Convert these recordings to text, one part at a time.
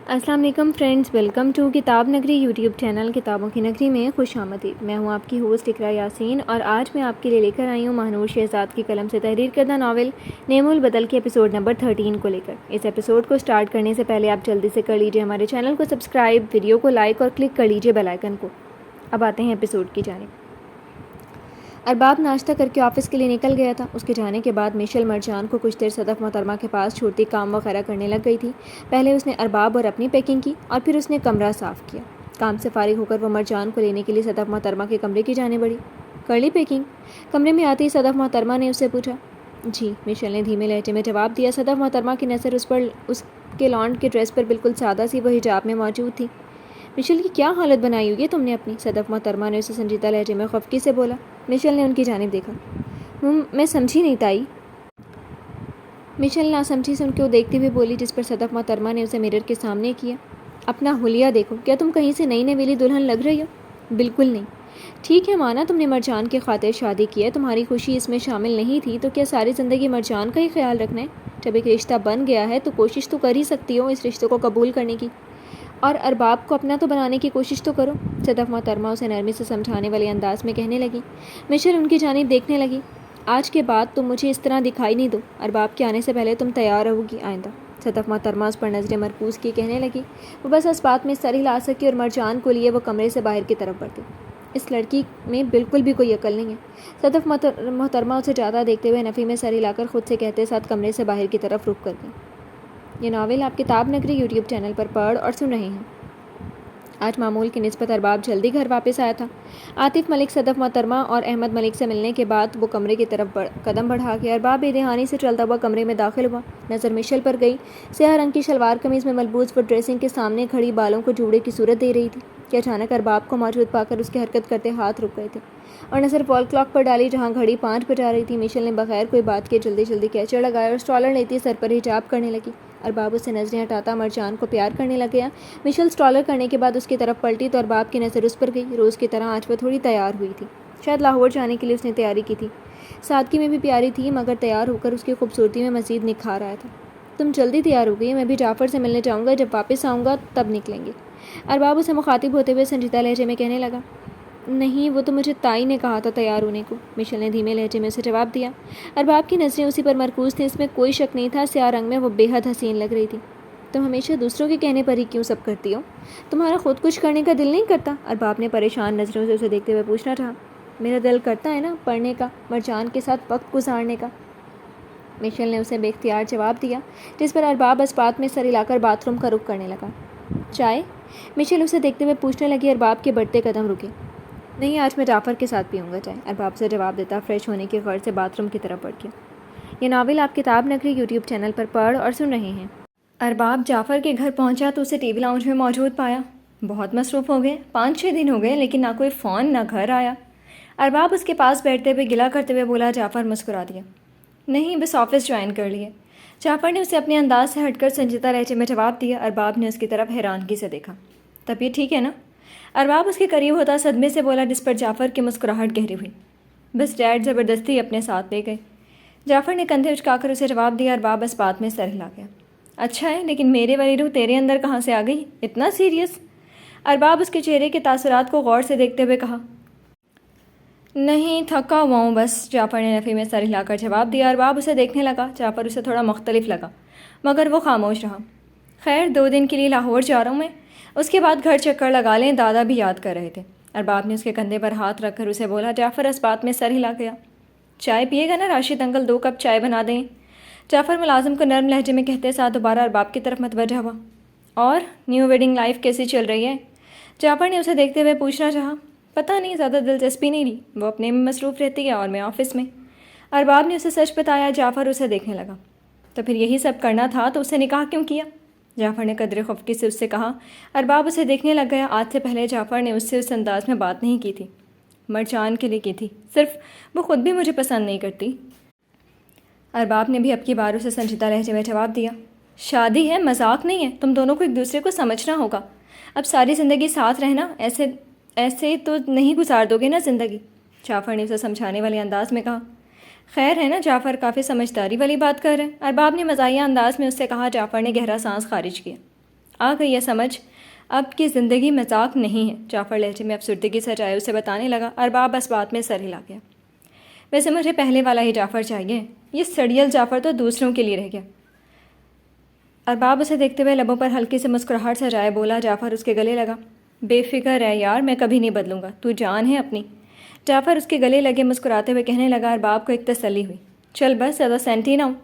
السلام علیکم friends, welcome to کتاب نگری یوٹیوب چینل کتابوں کی نگری میں خوش آمدید۔ میں ہوں آپ کی ہوسٹ اقرا یاسین اور آج میں آپ کے لیے لے کر آئی ہوں مہنور شہزاد کی قلم سے تحریر کردہ ناول نیم البدل کے ایپیسوڈ نمبر 13 کو لے کر۔ اس ایپیسوڈ کو سٹارٹ کرنے سے پہلے آپ جلدی سے کر لیجئے ہمارے چینل کو سبسکرائب، ویڈیو کو لائک اور کلک کر لیجئے بیل آئیکن کو۔ اب آتے ہیں ایپیسوڈ کی جانب۔ ارباب ناشتہ کر کے آفس کے لیے نکل گیا تھا۔ اس کے جانے کے بعد میشل مرجان کو کچھ دیر صدف محترمہ کے پاس چھوڑتی کام وغیرہ کرنے لگ گئی تھی۔ پہلے اس نے ارباب اور اپنی پیکنگ کی اور پھر اس نے کمرہ صاف کیا۔ کام سے فارغ ہو کر وہ مرجان کو لینے کے لیے صدف محترمہ کے کمرے کی جانب بڑھی۔ کر لی پیکنگ؟ کمرے میں آتے ہی صدف محترمہ نے اس سے پوچھا۔ جی، میشل نے دھیمے لہجے میں جواب دیا۔ صدف محترمہ کی نظر اس کے لانڈ کے ڈریس پر بالکل سادہ سی وہ حجاب میں موجود تھی۔ میشل کی کیا حالت بنائی ہوئی ہے تم نے اپنی؟ صدف محترمہ نے اسے سنجیدہ لہجے میں خفگی سے بولا۔ میشل نے ان کی جانب دیکھا۔ میں سمجھی نہیں تائی۔ میشل ناسمجھی سے ان کو دیکھتے ہوئے بولی، جس پر صدف محترمہ نے اسے میرر کے سامنے کیا۔ اپنا حلیہ دیکھو، کیا تم کہیں سے نئی نویلی دلہن لگ رہی ہو؟ بالکل نہیں۔ ٹھیک ہے مانا تم نے مرجان کی خاطر شادی کی ہے، تمہاری خوشی اس میں شامل نہیں تھی تو کیا ساری زندگی مرجان کا ہی خیال رکھنا ہے؟ جب ایک رشتہ بن گیا ہے تو کوشش تو کر ہی سکتی ہو اس رشتے کو قبول کرنے کی، اور ارباب کو اپنا تو بنانے کی کوشش تو کرو۔ صدف محترمہ اسے نرمی سے سمجھانے والے انداز میں کہنے لگی۔ میشل ان کی جانب دیکھنے لگی۔ آج کے بعد تم مجھے اس طرح دکھائی نہیں دو، ارباب کے آنے سے پہلے تم تیار رہو گی آئندہ۔ صدف محترمہ اس پر نظریں مرکوز کی کہنے لگی۔ وہ بس اس بات میں سر ہلا سکی اور مرجان کو لیے وہ کمرے سے باہر کی طرف بڑھتی۔ اس لڑکی میں بالکل بھی کوئی عقل نہیں ہے، صدف محترمہ اسے جاتا دیکھتے ہوئے نفی میں سر ہلا کر خود سے کہتے ساتھ کمرے سے باہر کی طرف رخ کر گئی۔ یہ ناول آپ کتاب نگری یوٹیوب چینل پر پڑھ اور سن رہے ہیں۔ آج معمول کی نسبت ارباب جلدی گھر واپس آیا تھا۔ عاطف ملک صدف محترمہ اور احمد ملک سے ملنے کے بعد وہ کمرے کی طرف قدم بڑھا کے ارباب بے دہانی سے چلتا ہوا کمرے میں داخل ہوا۔ نظر میشل پر گئی۔ سیاہ رنگ کی شلوار قمیض میں ملبوس وہ ڈریسنگ کے سامنے کھڑی بالوں کو جوڑے کی صورت دے رہی تھی کہ اچانک ارباب کو موجود پا کر اس کی حرکت کرتے ہاتھ رک گئے تھے اور نظر وال کلاک پر ڈالی جہاں گھڑی 5 بجا رہی تھی۔ میشل نے بغیر کوئی بات کے جلدی کیچڑ لگایا اور اسٹالر لیتی سر پر حجاب کرنے لگی۔ ارباب اس سے نظریں ہٹاتا مرجان کو پیار کرنے لگ گیا۔ میشل اسٹالر کرنے کے بعد اس کی طرف پلٹی تو ارباب کی نظر اس پر گئی۔ روز کی طرح آج وہ تھوڑی تیار ہوئی تھی، شاید لاہور جانے کے لیے اس نے تیاری کی تھی۔ سادگی میں بھی پیاری تھی مگر تیار ہو کر اس کی خوبصورتی میں مزید نکھار آیا تھا۔ تم جلدی تیار ہو گئی، میں بھی جعفر سے ملنے جاؤں گا، جب واپس آؤں گا تب نکلیں گے۔ ارباب اسے مخاطب ہوتے ہوئے سنجیدہ لہجے میں کہنے لگا۔ نہیں، وہ تو مجھے تائی نے کہا تھا تیار ہونے کو، میشل نے دھیمے لہجے میں اسے جواب دیا۔ ارباب کی نظریں اسی پر مرکوز تھیں، اس میں کوئی شک نہیں تھا، سیاہ رنگ میں وہ بے حد حسین لگ رہی تھی۔ تم ہمیشہ دوسروں کے کہنے پر ہی کیوں سب کرتی ہو؟ تمہارا خود کچھ کرنے کا دل نہیں کرتا؟ ارباب نے پریشان نظروں سے اسے دیکھتے ہوئے پوچھنا چاہا۔ میرا دل کرتا ہے نا، پڑھنے کا، مرجان کے ساتھ وقت گزارنے کا، میشل نے اسے بے اختیار جواب دیا، جس پر ارباب اس بات میں سر ہلا کر باتھ روم کا رخ کرنے لگا۔ چائے؟ میشل اسے دیکھتے ہوئے پوچھنے لگی۔ ارباب کے بڑھتے قدم رکے۔ نہیں، آج میں جعفر کے ساتھ پیوں گا چائے، ارباب سے جواب دیتا فریش ہونے کی غرض سے باتھ روم کی طرف بڑھ گیا۔ یہ ناول آپ کتاب نگری یوٹیوب چینل پر پڑھ اور سن رہے ہیں۔ ارباب جعفر کے گھر پہنچا تو اسے ٹی وی لاؤنج میں موجود پایا۔ بہت مصروف ہو گئے، 5-6 دن ہو گئے لیکن نہ کوئی فون نہ گھر آیا۔ ارباب اس کے پاس بیٹھتے ہوئے گلا کرتے ہوئے بولا۔ جعفر مسکرا دیا۔ نہیں، بس آفس جوائن کر لیے، جعفر نے اسے اپنے انداز سے ہٹ کر سنجیدہ لہجے میں جواب دیا۔ ارباب نے اس کی طرف حیرانگی سے دیکھا۔ طبیعت ٹھیک ہے نا؟ ارباب اس کے قریب ہوتا صدمے سے بولا، جس پر جعفر کی مسکراہٹ گہری ہوئی۔ بس ڈیڈ زبردستی اپنے ساتھ لے گئے، جعفر نے کندھے اچکا کر اسے جواب دیا۔ ارباب اس بات میں سر ہلا گیا۔ اچھا ہے، لیکن میرے والی روح تیرے اندر کہاں سے آ گئی؟ اتنا سیریس؟ ارباب اس کے چہرے کے تاثرات کو غور سے دیکھتے ہوئے کہا۔ نہیں، تھکا ہوا ہوں بس، جعفر نے نفی میں سر ہلا کر جواب دیا۔ ارباب اسے دیکھنے لگا۔ جعفر اسے تھوڑا مختلف لگا مگر وہ خاموش رہا۔ خیر، 2 دن کے لیے لاہور جا رہا ہوں میں، اس کے بعد گھر چکر لگا لیں، دادا بھی یاد کر رہے تھے۔ ارباب نے اس کے کندھے پر ہاتھ رکھ کر اسے بولا۔ جعفر اس بات میں سر ہلا گیا۔ چائے پیے گا نا راشد انکل؟ 2 کپ چائے بنا دیں؟ جعفر ملازم کو نرم لہجے میں کہتے ساتھ دوبارہ ارباب کی طرف متوجہ ہوا۔ اور نیو ویڈنگ لائف کیسی چل رہی ہے؟ جعفر نے اسے دیکھتے ہوئے پوچھنا چاہا۔ پتہ نہیں، زیادہ دلچسپی نہیں لی، وہ اپنے میں مصروف رہتی ہے اور میں آفس میں۔ ارباب نے اسے سچ بتایا۔ جعفر اسے دیکھنے لگا۔ تو پھر یہی سب کرنا تھا تو اسے نکاح کیوں کیا؟ جعفر نے قدر خفگی سے اس سے کہا۔ ارباب اسے دیکھنے لگ گیا۔ آج سے پہلے جعفر نے اس سے اس انداز میں بات نہیں کی تھی، مرجان کے لیے کی تھی، صرف وہ خود بھی مجھے پسند نہیں کرتی۔ ارباب نے بھی اب کی بار اسے سنجیدہ لہجے میں جواب دیا۔ شادی ہے، مذاق نہیں ہے، تم دونوں کو ایک دوسرے کو سمجھنا ہوگا۔ اب ساری زندگی ساتھ رہنا، ایسے تو نہیں گزار دو گے نا زندگی، جعفر نے اسے سمجھانے والے انداز میں کہا۔ خیر ہے نا، جعفر کافی سمجھداری والی بات کر رہے ہیں، ارباب نے مزاحیہ انداز میں اس سے کہا۔ جعفر نے گہرا سانس خارج کیا۔ آ گئی ہے سمجھ، اب کی زندگی مذاق نہیں ہے، جعفر لہجے میں افسردگی سے جائے اسے بتانے لگا۔ ارباب بس بات میں سر ہلا گیا۔ ویسے مجھے پہلے والا ہی جعفر چاہیے، یہ سڑیل جعفر تو دوسروں کے لیے رہ گیا۔ ارباب اسے دیکھتے ہوئے لبوں پر ہلکی سے مسکراہٹ سجائے بولا۔ جعفر اس کے گلے لگا۔ بے فکر ہے یار، میں کبھی نہیں بدلوں گا، تو جان ہے اپنی۔ جعفر اس کے گلے لگے مسکراتے ہوئے کہنے لگا۔ ارباب کو ایک تسلی ہوئی۔ چل بس زیادہ سینٹی نہ ہوں۔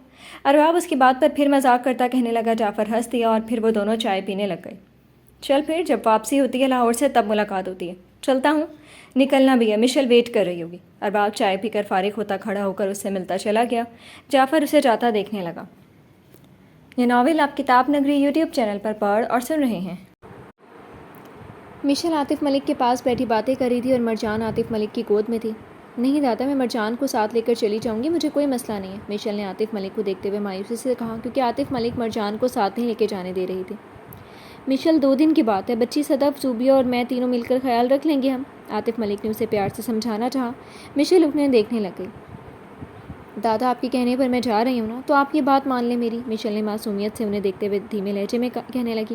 ارباب اس کی بات پر پھر مذاق کرتا کہنے لگا۔ جعفر ہنس دیا اور پھر وہ دونوں چائے پینے لگ گئے۔ چل پھر جب واپسی ہوتی ہے لاہور سے تب ملاقات ہوتی ہے۔ چلتا ہوں، نکلنا بھی ہے، مشل ویٹ کر رہی ہوگی۔ ارباب چائے پی کر فارغ ہوتا کھڑا ہو کر اس سے ملتا چلا گیا۔ جعفر اسے جاتا دیکھنے لگا۔ یہ ناول آپ کتاب نگری یوٹیوب چینل پر پڑھ اور سن رہے ہیں۔ مشل عاطف ملک کے پاس بیٹھی باتیں کر رہی تھی اور مرجان عاطف ملک کی گود میں تھی۔ نہیں دادا، میں مرجان کو ساتھ لے کر چلی جاؤں گی، مجھے کوئی مسئلہ نہیں ہے، مشل نے عاطف ملک کو دیکھتے ہوئے مایوسی سے کہا، کیونکہ عاطف ملک مرجان کو ساتھ نہیں لے کے جانے دے رہی تھی۔ مشل 2 دن کی بات ہے، بچی صدف، زوبیہ اور میں تینوں مل کر خیال رکھ لیں گے ہم۔ عاطف ملک نے اسے پیار سے سمجھانا چاہا۔ مشل انہیں دیکھنے لگ گئی۔ دادا آپ کے کہنے پر میں جا رہی ہوں نا، تو آپ یہ بات مان لیں میری، مشل نے معصومیت سے انہیں دیکھتے ہوئے دھیمے لہجے میں کہنے لگی۔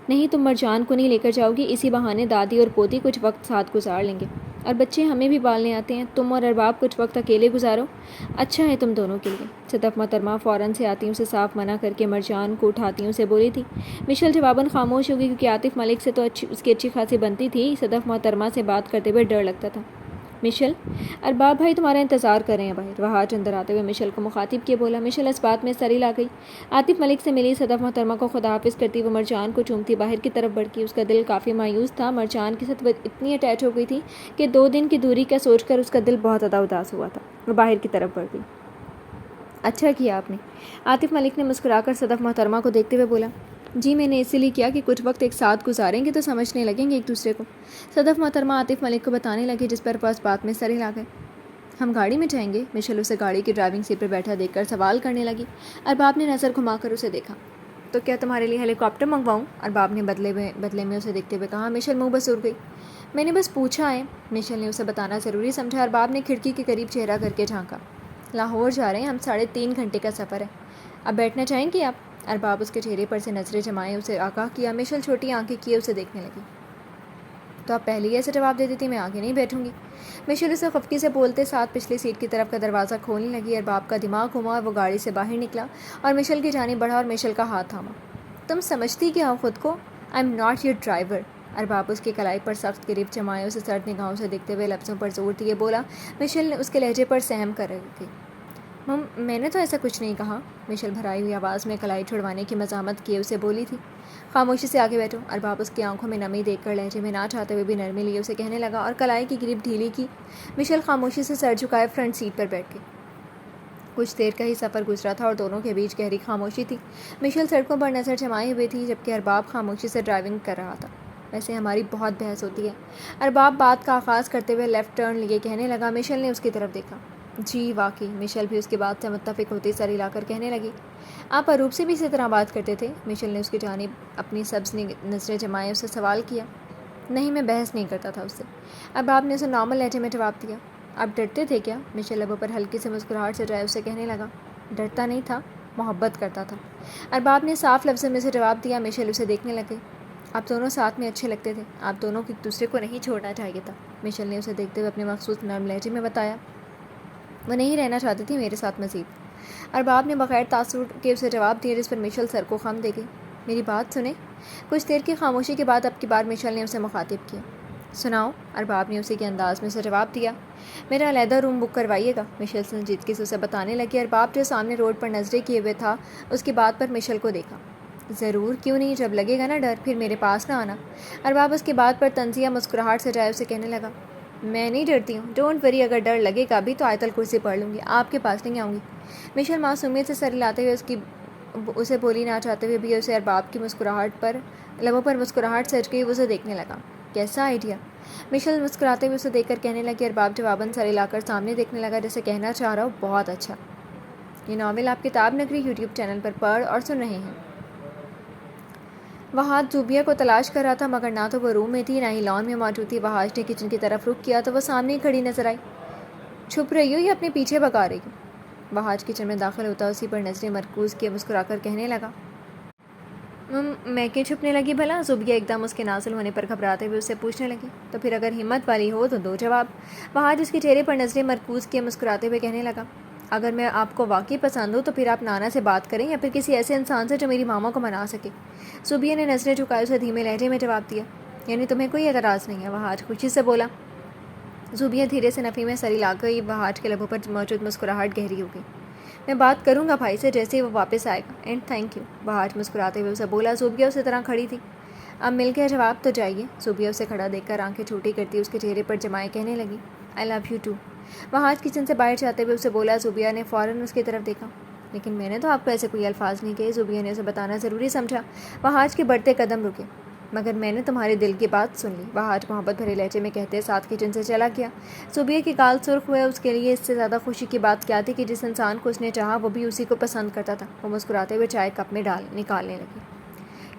نہیں، تم مرجان کو نہیں لے کر جاؤ گی، اسی بہانے دادی اور پوتی کچھ وقت ساتھ گزار لیں گے، اور بچے ہمیں بھی پالنے آتے ہیں، تم اور ارباب کچھ وقت اکیلے گزارو، اچھا ہے تم دونوں کے لیے۔ صدف محترمہ فوراً سے آتیوں سے صاف منع کر کے مرجان کو اٹھاتیوں سے بولی تھی۔ مشل جواباً خاموش ہوگی، کیونکہ عاطف ملک سے تو اس کی اچھی خاصی بنتی تھی، صدف محترمہ سے بات کرتے ہوئے ڈر لگتا تھا۔ مشل، ارباب بھائی تمہارا انتظار کر رہے ہیں باہر۔ وہاج اندر آتے ہوئے مشل کو مخاطب کیے بولا۔ مشل اس بات میں سر ہلا گئی۔ عاطف ملک سے ملی صدف محترمہ کو خدا حافظ کرتی وہ مرجان کو چومتی باہر کی طرف بڑھ گئی۔ اس کا دل کافی مایوس تھا، مرجان کے ساتھ وہ اتنی اٹیچ ہو گئی تھی کہ 2 دن کی دوری کا سوچ کر اس کا دل بہت زیادہ اداس ہوا تھا۔ وہ باہر کی طرف بڑھ گئی۔ اچھا کیا آپ نے، عاطف ملک نے مسکرا کر صدف محترمہ کو دیکھتے ہوئے بولا۔ جی میں نے اسی لیے کیا کہ کچھ وقت ایک ساتھ گزاریں گے تو سمجھنے لگیں گے ایک دوسرے کو، صدف محترمہ عاطف ملک کو بتانے لگی، جس پر بس بات میں سر ہلا گئے۔ ہم گاڑی میں جائیں گے؟ مشل اسے گاڑی کی ڈرائیونگ سیٹ پر بیٹھا دیکھ کر سوال کرنے لگی۔ ارباب نے نظر گھما کر اسے دیکھا۔ تو کیا تمہارے لیے ہیلی کاپٹر منگواؤں؟ ارباب نے بدلے میں اسے دیکھتے ہوئے کہا۔ مشل منہ بسور گئی۔ میں نے بس پوچھا ہے، مشل نے اسے بتانا ضروری سمجھا۔ ارباب نے کھڑکی کے قریب چہرہ کر کے جھانکا۔ لاہور جا رہے ہیں ہم، 3.5 گھنٹے کا سفر ہے، اب بیٹھنا چاہیں گے آپ؟ ارباب اس کے چہرے پر سے نظریں جمائے اسے آگاہ کیا۔ مشل چھوٹی آنکھیں کیے اسے دیکھنے لگی۔ تو آپ پہلے ہی ایسے جواب دے دیتی میں آگے نہیں بیٹھوں گی، مشل اسے خفگی سے بولتے ساتھ پچھلی سیٹ کی طرف کا دروازہ کھولنے لگی۔ ارباب کا دماغ گھما اور وہ گاڑی سے باہر نکلا اور مشل کی جانب بڑھا اور مشل کا ہاتھ تھاما۔ تم سمجھتی کیا ہو خود کو؟ I am not your driver. Arbab اس کی کلائی پر سخت گرفت جمائے اسے سرد نگاہوں سے دیکھتے ہوئے لفظوں پر زور دیے بولا۔ مشل نے اس کے لہجے پر سہم کر رہی تھی۔ میں نے تو ایسا کچھ نہیں کہا، مشل بھرائی ہوئی آواز میں کلائی چھڑوانے کی مزاحمت کیے اسے بولی تھی۔ خاموشی سے آگے بیٹھو۔ ارباب اس کی آنکھوں میں نمی دیکھ کر لہجے میں نہ چاہتے ہوئے بھی نرمی لیے اسے کہنے لگا اور کلائی کی گریپ ڈھیلی کی۔ مشل خاموشی سے سر جھکائے فرنٹ سیٹ پر بیٹھ گئی۔ کچھ دیر کا ہی سفر گزرا تھا اور دونوں کے بیچ گہری خاموشی تھی۔ مشل سڑکوں پر نظر جمائے ہوئے تھی جبکہ ارباب خاموشی سے ڈرائیونگ کر رہا تھا۔ ویسے ہماری بہت بحث ہوتی ہے، ارباب بات کا آغاز کرتے ہوئے لیفٹ ٹرن لیے کہنے لگا۔ مشل نے اس کی طرف دیکھا۔ جی واقعی، مشل بھی اس کی بات سے متفق ہوتی سر ہلا کر کہنے لگی۔ آپ اروپ سے بھی اسی طرح بات کرتے تھے؟ مشل نے اس کی جانب اپنی سبز نظریں جمائے اسے سوال کیا۔ نہیں، میں بحث نہیں کرتا تھا اس سے، ارباب نے اسے نارمل لہجے میں جواب دیا۔ آپ ڈرتے تھے کیا؟ مشل لبوں پر ہلکی سے مسکراہٹ سجائے اسے کہنے لگا۔ ڈرتا نہیں تھا، محبت کرتا تھا، ارباب نے صاف لفظوں میں سے جواب دیا۔ مشل اسے دیکھنے لگے۔ آپ دونوں ساتھ میں اچھے لگتے تھے، آپ دونوں کو ایک دوسرے کو نہیں چھوڑنا چاہیے تھا، مشل نے اسے دیکھتے ہوئے اپنے مخصوص نرم لہجے میں بتایا۔ وہ نہیں رہنا چاہتی تھی میرے ساتھ مزید، ارباب نے بغیر تاثر کے اسے جواب دیا، جس پر مشل سر کو خم دے گئی۔ میری بات سنیں۔ کچھ دیر کی خاموشی کے بعد اب کی بار مشل نے اسے مخاطب کیا۔ سناؤ، ارباب نے اسی کے انداز میں سے جواب دیا۔ میرا علیحدہ روم بک کروائیے گا، مشل سنجیدگی سے اسے بتانے لگی۔ ارباب جو سامنے روڈ پر نظریں کیے ہوئے تھا اس کی بات پر مشل کو دیکھا۔ ضرور، کیوں نہیں، جب لگے گا نا ڈر پھر میرے پاس نہ آنا۔ ارباب اس کی بات پر طنزیہ مسکراہٹ سجائے اسے کہنے لگا۔ میں نہیں ڈرتی ہوں، ڈونٹ وری، اگر ڈر لگے گا بھی تو آیت الکرسی پڑھ لوں گی، آپ کے پاس نہیں آؤں گی۔ مشل معصومیت سے سر ہلاتے ہوئے اسے بولی نہ چاہتے ہوئے بھی اسے ارباب کی مسکراہٹ پر لبوں پر مسکراہٹ سج گئی، وہ اسے دیکھنے لگا۔ کیسا آئیڈیا؟ مشل مسکراتے ہوئے اسے دیکھ کر کہنے لگی۔ ارباب جواباً سر ہلا کر سامنے دیکھنے لگا جیسے کہنا چاہ رہا ہو بہت اچھا۔ یہ ناول آپ کتاب نگری یوٹیوب چینل پر پڑھ اور سن رہے ہیں۔ وہاج زوبیہ کو تلاش کر رہا تھا مگر نہ تو وہ روم میں تھی نہ ہی لان میں موجود تھی۔ وہاج نے کچن کی طرف رخ کیا تو وہ سامنے ہی کھڑی نظر آئی۔ چھپ رہی ہو یا اپنے پیچھے بھگا رہی ہو؟ وہاج کچن میں داخل ہوتا اسی پر نظریں مرکوز کیے مسکرا کر کہنے لگا۔ میں کیوں چھپنے لگی بھلا؟ زوبیہ ایک دم اس کے نازل ہونے پر گھبراتے ہوئے اس سے پوچھنے لگی۔ تو پھر اگر ہمت والی ہو تو دو جواب۔ وہاج اس کے چہرے پر نظریں مرکوز کیے مسکراتے ہوئے کہنے لگا، اگر میں آپ کو واقعی پسند ہوں تو پھر آپ نانا سے بات کریں یا پھر کسی ایسے انسان سے جو میری ماما کو منا سکے۔ زوبیہ نے نظریں جھکائے اسے دھیمے لہجے میں جواب دیا، یعنی تمہیں کوئی اعتراض نہیں ہے؟ وہاج خوشی سے بولا۔ زوبیہ دھیرے سے نفی میں سر ہلا گئی۔ وہاج کے لبوں پر موجود مسکراہٹ گہری ہو گئی۔ میں بات کروں گا بھائی سے جیسے ہی وہ واپس آئے گا، اینڈ تھینک یو، وہاج مسکراتے ہوئے اسے بولا۔ زوبیہ اسی طرح کھڑی تھی۔ اب مل گیا جواب، تو جائیے۔ زوبیہ اسے کھڑا دیکھ کر آنکھیں چھوٹی کرتی اس کے چہرے پر جمائے کہنے لگی، آئی love you to. Wahaj kitchen سے باہر جاتے ہوئے اسے بولا۔ زوبیہ نے فوراً اس کی طرف دیکھا۔ لیکن میں نے تو آپ کو ایسے کوئی الفاظ نہیں کہے۔ زوبیہ نے اسے بتانا ضروری سمجھا۔ وہاج کے بڑھتے قدم رکے۔ مگر میں نے تمہارے دل کی بات سن لی، وہاج محبت بھرے لہجے میں کہتے ساتھ کچن سے چلا گیا۔ زوبیہ کے گال سرخ ہوئے۔ اس کے لیے اس سے زیادہ خوشی کی بات کیا تھی کہ جس انسان کو اس نے چاہا وہ بھی اسی کو پسند کرتا تھا۔ وہ مسکراتے ہوئے چائے کپ میں نکالنے لگی۔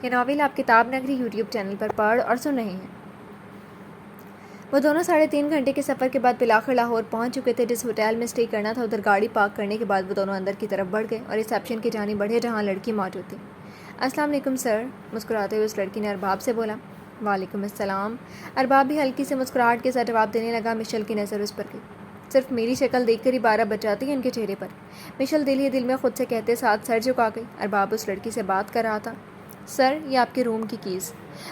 یہ ناول آپ کتاب نگری یوٹیوب چینل پر پڑھ اور سن رہے ہیں۔ وہ دونوں 3.5 گھنٹے کے سفر کے بعد بالآخر لاہور پہنچ چکے تھے۔ جس ہوٹل میں اسٹے کرنا تھا ادھر گاڑی پارک کرنے کے بعد وہ دونوں اندر کی طرف بڑھ گئے اور ریسیپشن کی جانب بڑھے جہاں لڑکی موجود تھی۔ السلام علیکم سر، مسکراتے ہوئے اس لڑکی نے ارباب سے بولا۔ وعلیکم السلام۔ ارباب بھی ہلکی سے مسکراہٹ کے ساتھ جواب دینے لگا۔ مشل کی نظر اس پر گئی۔ صرف میری شکل دیکھ کر ہی 12 بج جاتی ہے ان کے چہرے پر، مشل دل ہی دل میں خود سے کہتے ساتھ سر جھکا گئی۔ ارباب اس لڑکی سے بات کر رہا تھا۔ سر، یہ آپ کے روم کی کیز۔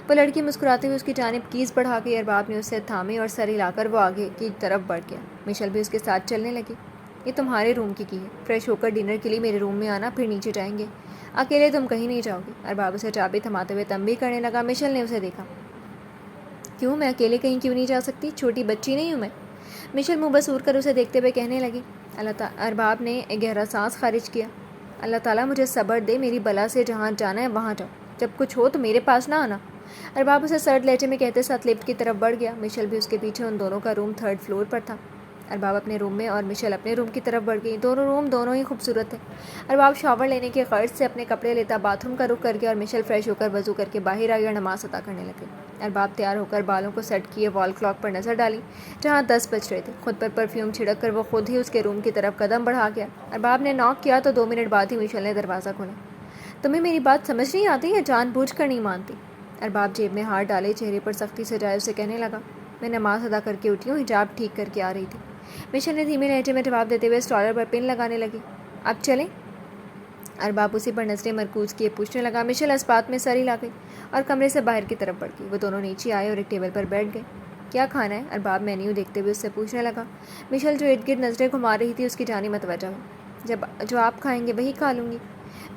وہ لڑکی مسکراتے ہوئے اس کی جانب کیز بڑھا گئی۔ ارباب نے اسے تھامے اور سر ہلا کر وہ آگے کی طرف بڑھ گیا۔ مشل بھی اس کے ساتھ چلنے لگی۔ یہ تمہارے روم کی ہے، فریش ہو کر ڈنر کے لیے میرے روم میں آنا، پھر نیچے جائیں گے، اکیلے تم کہیں نہیں جاؤ گے۔ ارباب اسے چابی تھماتے ہوئے تنبیہ کرنے لگا۔ مشل نے اسے دیکھا۔ کیوں، میں اکیلے کہیں کیوں نہیں جا سکتی؟ چھوٹی بچی نہیں ہوں میں؟ مشل منہ بسور کر اسے دیکھتے ہوئے کہنے لگی۔ ارباب نے ایک گہرا سانس خارج کیا۔ اللہ تعالیٰ مجھے صبر دے، میری بلا سے جہاں جانا ہے وہاں جاؤ، جب کچھ ہو تو میرے پاس نہ آنا۔ ارباب اسے سرد لہجے میں کہتے ساتھ لفٹ کی طرف بڑھ گیا۔ مشل بھی اس کے پیچھے۔ ان دونوں کا روم 3rd فلور پر تھا۔ ارباب اپنے روم میں اور مشل اپنے روم کی طرف بڑھ گئی۔ دونوں روم دونوں ہی خوبصورت تھے۔ ارباب شاور لینے کے غرض سے اپنے کپڑے لیتا باتھ روم کا رخ کر گیا اور مشل فریش ہو کر وضو کر کے باہر آئی اور نماز ادا کرنے لگے۔ ارباب تیار ہو کر بالوں کو سیٹ کیے وال کلاک پر نظر ڈالی جہاں 10 بج رہے تھے۔ خود پر پرفیوم چھڑک کر وہ خود ہی اس کے روم کی طرف قدم بڑھا گیا۔ ارباب نے ناک کیا تو 2 منٹ بعد ہی مشل نے دروازہ کھولا۔ تمہیں میری بات سمجھ نہیں آتی یا جان بوجھ کر نہیں مانتی؟ ارباب جیب میں ہاتھ ڈالے چہرے پر سختی سے جائے اسے کہنے لگا، میں نماز ادا کر کے اٹھی ہوں، حجاب ٹھیک کر کے آ رہی تھی۔ مشل نے دھیمے لہجے میں جواب دیتے ہوئے اسٹالر پر پن لگانے لگی۔ اب چلیں؟ ارباب اسی پر نظریں مرکوز کیے پوچھنے لگا۔ مشل اس بات میں سر ہلا گئی اور کمرے سے باہر کی طرف بڑھ گئی۔ وہ دونوں نیچے آئے اور ایک ٹیبل پر بیٹھ گئے۔ کیا کھانا ہے؟ ارباب مینیو دیکھتے ہوئے اس سے پوچھنے لگا۔ مشل جو ارد گرد نظریں گھما رہی تھی اس کی جانب متوجہ ہو۔ جو آپ کھائیں گے وہی کھا لوں گی،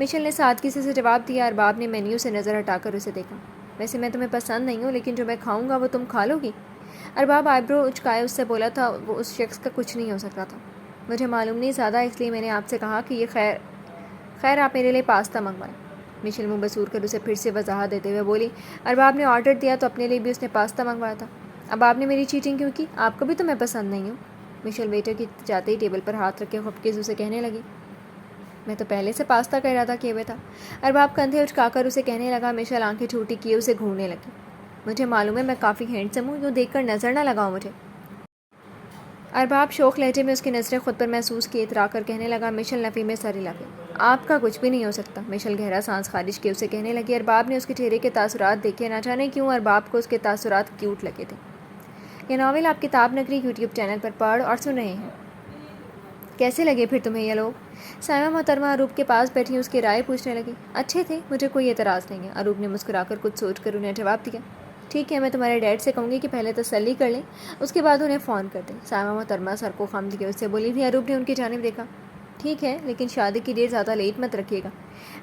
مشل نے سادگی سے جواب دیا۔ ارباب نے مینیو سے نظر ہٹا کر اسے دیکھا۔ ویسے میں تمہیں پسند نہیں ہوں، لیکن جو میں کھاؤں گا وہ تم کھا لو گی؟ ارباب آئی برو اچکائے اس سے بولا تھا وہ اس شخص کا کچھ نہیں ہو سکتا تھا۔ مجھے معلوم نہیں زیادہ، اس لیے میں نے آپ سے کہا کہ یہ خیر آپ میرے لیے پاستا منگوائیں۔ مشل منہ بسور کر اسے پھر سے وضاحت دیتے ہوئے بولی۔ ارباب نے آرڈر دیا تو اپنے لیے بھی اس نے پاستا منگوایا تھا۔ اب آپ نے میری چیٹنگ کیوں کی؟ آپ کو بھی تو میں پسند نہیں ہوں۔ مشل ویٹر کی جاتے ہی ٹیبل پر ہاتھ رکھ کے خفقیز اسے کہنے لگی۔ میں تو پہلے سے پاستا کا ارادہ کیے ہوئے تھا۔ ارباب کندھے اچکا کر اسے کہنے لگا۔ مشل آنکھیں چھوٹی کیے اسے گھورنے لگی۔ مجھے معلوم ہے میں کافی ہینڈسم ہوں، یوں دیکھ کر نظر نہ لگاؤ مجھے۔ ارباب شوق لہجے میں اس کی نظریں خود پر محسوس کیے اترا کر کہنے لگا۔ مشل نفی میں سر ہلا گئی۔ آپ کا کچھ بھی نہیں ہو سکتا، مشل گہرا سانس خارج کیے اسے کہنے لگی۔ ارباب نے اس کے چہرے کے تاثرات دیکھے، نہ جانے کیوں ارباب کو اس کے تاثرات کیوٹ لگے تھے۔ یہ ناول آپ کتاب نگری یوٹیوب چینل پر پڑھ اور سن رہے ہیں۔ کیسے لگے پھر تمہیں یہ لوگ؟ سائمہ محترمہ اروپ کے پاس بیٹھی اس کی رائے پوچھنے لگی۔ اچھے تھے، مجھے کوئی اعتراض نہیں ہے، اروپ نے مسکرا کر کچھ سوچ کر انہیں جواب دیا۔ ٹھیک ہے، میں تمہارے ڈیڈ سے کہوں گی کہ پہلے تسلی کر لیں، اس کے بعد انہیں فون کر دیں۔ سائمہ محترمہ سر کو خم دیے اس سے بولی تھی۔ اروپ نے ان کی جانب دیکھا۔ ٹھیک ہے، لیکن شادی کی ڈیٹ زیادہ لیٹ مت رکھیے گا۔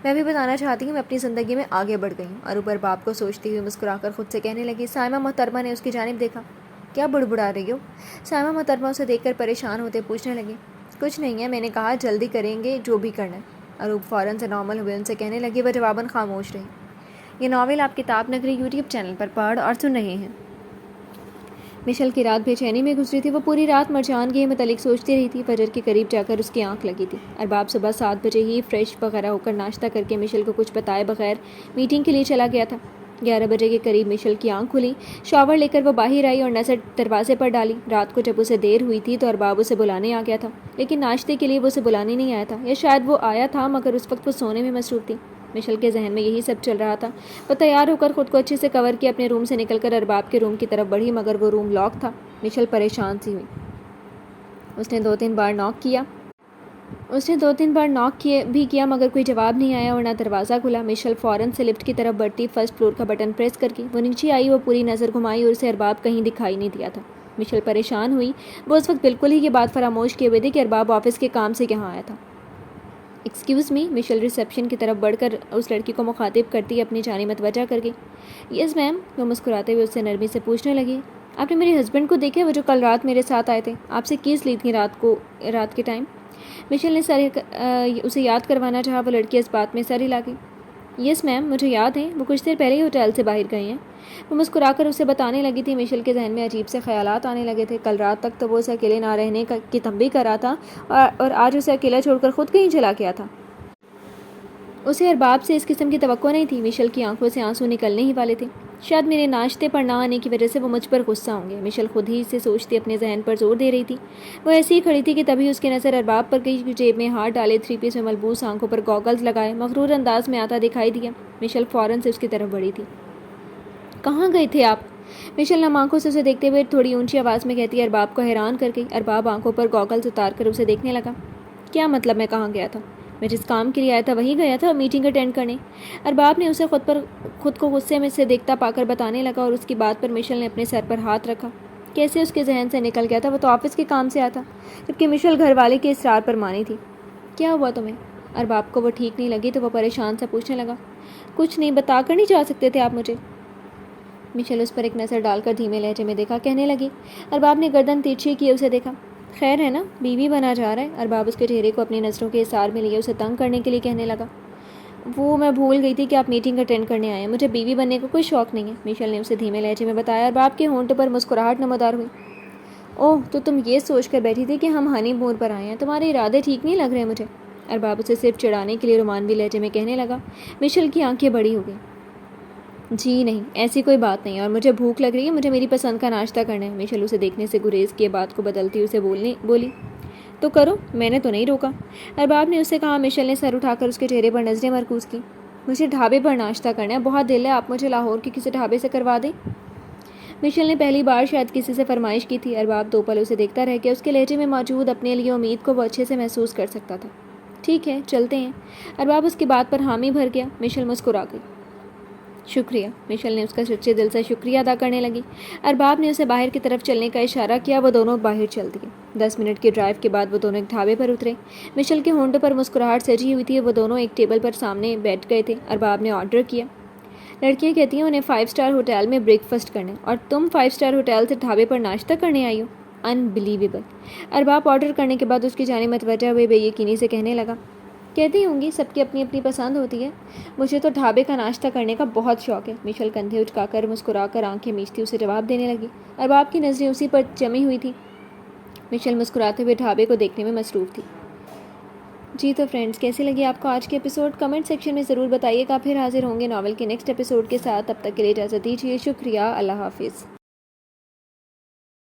میں بھی بتانا چاہتی ہوں میں اپنی زندگی میں آگے بڑھ گئی ہوں۔ اروپ ارباب کو سوچتی ہوئی مسکرا کر خود سے کہنے لگی۔ سائمہ محترمہ نے اس کی جانب دیکھا۔ کیا بڑبڑا رہی ہو؟ سائمہ محترمہ اسے دیکھ کر پریشان ہوتے پوچھنے لگی۔ کچھ نہیں ہے، میں نے کہا جلدی کریں گے جو بھی کرنا ہے۔ اروپ فوراً سے نارمل ہوئے ان سے کہنے لگی۔ وہ جواباً خاموش رہی۔ یہ ناول آپ کتاب نگری یوٹیوب چینل پر پڑھ اور سن رہے ہیں۔ مشل کی رات بے چینی میں گزری تھی۔ وہ پوری رات مرجان کے متعلق سوچتی رہی تھی۔ فجر کے قریب جا کر اس کی آنکھ لگی تھی۔ ارباب صبح 7 بجے ہی فریش وغیرہ ہو کر ناشتہ کر کے مشل کو کچھ بتائے بغیر میٹنگ کے لیے چلا گیا تھا۔ 11 بجے کے قریب مشل کی آنکھ کھلی۔ شاور لے کر وہ باہر آئی اور نظر دروازے پر ڈالی۔ رات کو جب اسے دیر ہوئی تھی تو ارباب اسے بلانے آ گیا تھا، لیکن ناشتے کے لیے وہ اسے بلانے نہیں آیا تھا، یا شاید وہ آیا تھا مگر اس وقت وہ سونے میں مصروف تھی۔ مشل کے ذہن میں یہی سب چل رہا تھا۔ وہ تیار ہو کر خود کو اچھے سے کور کیا اپنے روم سے نکل کر ارباب کے روم کی طرف بڑھی، مگر وہ روم لاک تھا۔ مشل پریشان سی ہوئی۔ اس نے 2-3 بار ناک کیا مگر کوئی جواب نہیں آیا، ورنہ دروازہ کھلا۔ مشل فوراً سے لفٹ کی طرف بڑھتی، فرسٹ فلور کا بٹن پریس کر کے وہ نیچے آئی۔ وہ پوری نظر گھمائی اور اسے ارباب کہیں دکھائی نہیں دیا تھا۔ مشل پریشان ہوئی۔ وہ اس وقت بالکل ہی یہ بات فراموش کیے ہوئے تھی کہ ارباب آفس کے کام سے یہاں آیا تھا۔ ایکسکیوز می، مشل ریسیپشن کی طرف بڑھ کر اس لڑکی کو مخاطب کرتی اپنی جانب متوجہ کر گئی۔ یس میم، وہ مسکراتے ہوئے اس سے نرمی سے پوچھنے لگی، آپ نے میرے ہسبینڈ کو دیکھا؟ وہ جو کل رات میرے ساتھ آئے تھے، آپ سے کیس لی تھی رات کے ٹائم؟ مشل نے اسے یاد کروانا چاہا۔ وہ لڑکی اس بات میں سر ہلا گئی۔ یس میم، مجھے یاد ہے، وہ کچھ دیر پہلے ہی ہوٹل سے باہر گئے ہیں۔ وہ مسکرا کر اسے بتانے لگی تھی۔ مشل کے ذہن میں عجیب سے خیالات آنے لگے تھے۔ کل رات تک تو وہ اسے اکیلے نہ رہنے کی تنبیہ کر رہا تھا اور آج اسے اکیلا چھوڑ کر خود کہیں چلا گیا تھا۔ اسے ارباب سے اس قسم کی توقع نہیں تھی۔ مشل کی آنکھوں سے آنسو نکلنے ہی والے تھے۔ شاید میرے ناشتے پر نہ آنے کی وجہ سے وہ مجھ پر غصہ ہوں گے، مشل خود ہی سے سوچتی اپنے ذہن پر زور دے رہی تھی۔ وہ ایسی ہی کھڑی تھی کہ تبھی اس کی نظر ارباب پر گئی، جیب میں ہاتھ ڈالے 3 پیس میں ملبوس، آنکھوں پر گوگلز لگائے مغرور انداز میں آتا دکھائی دیا۔ مشل فوراً سے اس کی طرف بڑھی تھی۔ کہاں گئے تھے آپ؟ مشل نم آنکھوں سے اسے دیکھتے ہوئے تھوڑی اونچی آواز میں کہتی ارباب کو حیران کر گئی۔ ارباب آنکھوں پر گوگلز اتار کر اسے دیکھنے لگا۔ کیا مطلب میں کہاں گیا تھا؟ میں جس کام کے لیے آیا تھا وہیں گیا تھا، میٹنگ اٹینڈ کرنے۔ ارباب نے اسے خود کو غصے میں سے دیکھتا پا کر بتانے لگا، اور اس کی بات پر مشل نے اپنے سر پر ہاتھ رکھا۔ کیسے اس کے ذہن سے نکل گیا تھا؟ وہ تو آفس کے کام سے آتا، جبکہ مشل گھر والے کے اصرار پر مانی تھی۔ کیا ہوا تمہیں؟ ارباب کو وہ ٹھیک نہیں لگی تو وہ پریشان سا پوچھنے لگا۔ کچھ نہیں، بتا کر نہیں جا سکتے تھے آپ مجھے؟ مشل اس پر ایک نظر ڈال کر دھیمے لہجے میں دیکھا، کہنے لگی۔ ارباب نے گردن تیرچھی کیے اسے دیکھا۔ خیر ہے نا، بیوی بنا جا رہا ہے؟ ارباب اس کے چہرے کو اپنی نظروں کے اثار میں لیے اسے تنگ کرنے کے لیے کہنے لگا۔ وہ میں بھول گئی تھی کہ آپ میٹنگ اٹینڈ کرنے آئے ہیں، مجھے بیوی بننے کا کوئی شوق نہیں ہے، مشل نے اسے دھیمے لہجے میں بتایا۔ ارباب کے ہونٹوں پر مسکراہٹ نمودار ہوئی۔ اوہ، تو تم یہ سوچ کر بیٹھی تھی کہ ہم ہنی مون پر آئے ہیں؟ تمہارے ارادے ٹھیک نہیں لگ رہے مجھے، ارباب اسے صرف چڑھانے کے لیے رومانوی لہجے میں کہنے لگا۔ مشل کی آنکھیں بڑی ہو گئیں۔ جی نہیں، ایسی کوئی بات نہیں، اور مجھے بھوک لگ رہی ہے، مجھے میری پسند کا ناشتہ کرنا ہے۔ مشل اسے دیکھنے سے گریز کیے بات کو بدلتی اسے بولی۔ تو کرو، میں نے تو نہیں روکا، ارباب نے اسے کہا۔ مشل نے سر اٹھا کر اس کے چہرے پر نظریں مرکوز کی۔ مجھے ڈھابے پر ناشتہ کرنا ہے، بہت دل ہے، آپ مجھے لاہور کے کسی ڈھابے سے کروا دیں۔ مشل نے پہلی بار شاید کسی سے فرمائش کی تھی۔ ارباب 2 پل اسے دیکھتا رہ گیا۔ اس کے لہجے میں موجود اپنے لیے امید کو وہ اچھے سے محسوس کر سکتا تھا۔ ٹھیک ہے، چلتے ہیں۔ ارباب اس کی بات پر حامی بھر گیا۔ مشل مسکرا گئی۔ شکریہ، مشل نے اس کا سچے دل سے شکریہ ادا کرنے لگی۔ ارباب نے اسے باہر کی طرف چلنے کا اشارہ کیا۔ وہ دونوں باہر چل دیے۔ 10 منٹ کی ڈرائیو کے بعد وہ دونوں ایک ڈھابے پر اترے۔ مشل کے ہونٹوں پر مسکراہٹ سجی ہوئی تھی۔ وہ دونوں ایک ٹیبل پر سامنے بیٹھ گئے تھے۔ ارباب نے آرڈر کیا۔ لڑکیاں کہتی ہیں انہیں 5 اسٹار ہوٹل میں بریک فاسٹ کرنا ہے، اور تم 5 اسٹار ہوٹل سے ڈھابے پر ناشتہ کرنے آئی ہو؟ انبلیویبل، ارباب آرڈر کرنے کے بعد اس کی جانب متوجہ ہوئے بے یقینی سے کہنے لگا۔ کہتی ہوں گی، سب کی اپنی اپنی پسند ہوتی ہے، مجھے تو ڈھابے کا ناشتہ کرنے کا بہت شوق ہے۔ مشل کندھے اٹھا کر مسکرا کر آنکھیں میچتی اسے جواب دینے لگی۔ ارباب کی نظریں اسی پر جمی ہوئی تھیں۔ مشل مسکراتے ہوئے ڈھابے کو دیکھنے میں مصروف تھی۔ جی تو فرینڈز، کیسی لگی آپ کو آج کی ایپیسوڈ؟ کمنٹ سیکشن میں ضرور بتائیے گا۔ پھر حاضر ہوں گے ناول کے نیکسٹ ایپیسوڈ کے ساتھ۔ تب تک کے لیے اجازت دیجیے۔ شکریہ، اللہ حافظ۔